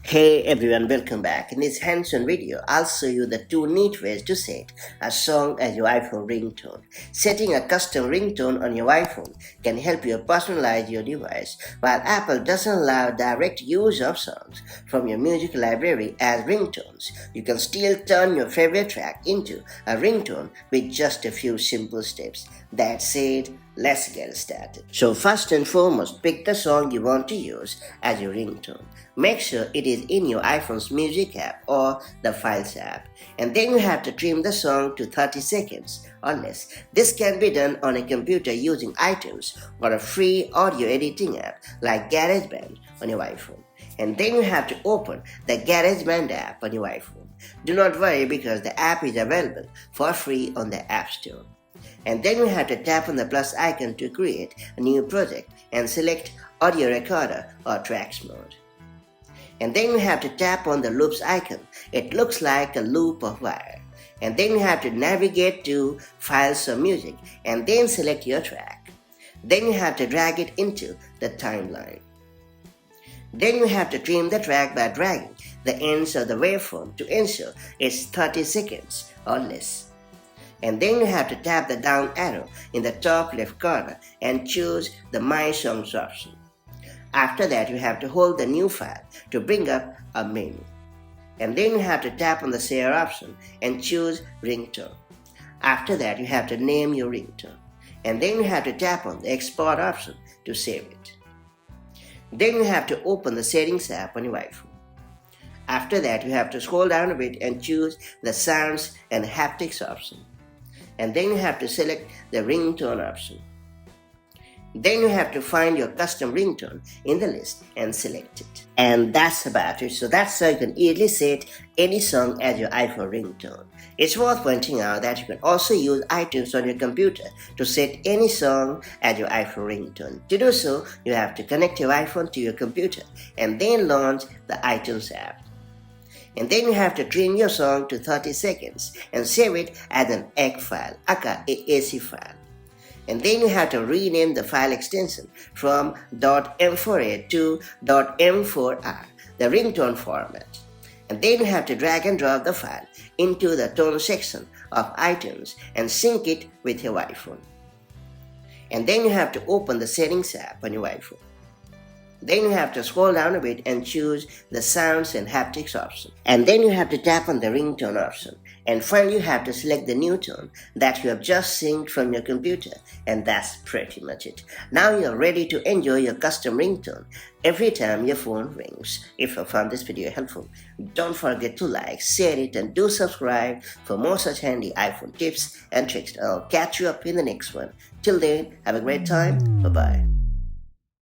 Hey everyone, welcome back. In this hands-on video, I'll show you the two neat ways to set a song as your iPhone ringtone. Setting a custom ringtone on your iPhone can help you personalize your device, while Apple doesn't allow direct use of songs from your music library as ringtones. You can still turn your favorite track into a ringtone with just a few simple steps. That said, let's get started. So first and foremost, pick the song you want to use as your ringtone. Make sure it is in your iPhone's music app or the Files app. And then you have to trim the song to 30 seconds or less. This can be done on a computer using iTunes or a free audio editing app like GarageBand on your iPhone. And then you have to open the GarageBand app on your iPhone. Do not worry because the app is available for free on the App Store. And then you have to tap on the plus icon to create a new project and select audio recorder or tracks mode. And then you have to tap on the loops icon. It looks like a loop of wire. And then you have to navigate to Files or Music and then select your track. Then you have to drag it into the timeline. Then you have to trim the track by dragging the ends of the waveform to ensure it's 30 seconds or less. And then you have to tap the down arrow in the top left corner and choose the My Songs option. After that, you have to hold the new file to bring up a menu. And then you have to tap on the Share option and choose Ringtone. After that, you have to name your ringtone. And then you have to tap on the Export option to save it. Then you have to open the Settings app on your iPhone. After that, you have to scroll down a bit and choose the Sounds and Haptics option. And then you have to select the Ringtone option. Then you have to find your custom ringtone in the list and select it. And that's about it. So that's how you can easily set any song as your iPhone ringtone. It's worth pointing out that you can also use iTunes on your computer to set any song as your iPhone ringtone. To do so, you have to connect your iPhone to your computer and then launch the iTunes app. And then you have to trim your song to 30 seconds and save it as an egg file, aka AAC file. And then you have to rename the file extension from .m4a to .m4r, the ringtone format. And then you have to drag and drop the file into the tone section of iTunes and sync it with your iPhone. And then you have to open the Settings app on your iPhone. Then you have to scroll down a bit and choose the Sounds and Haptics option. And then you have to tap on the Ringtone option. And finally you have to select the new tone that you have just synced from your computer. And that's pretty much it. Now you're ready to enjoy your custom ringtone every time your phone rings. If you found this video helpful, don't forget to like, share it, and do subscribe for more such handy iPhone tips and tricks. I'll catch you up in the next one. Till then, have a great time. Bye-bye.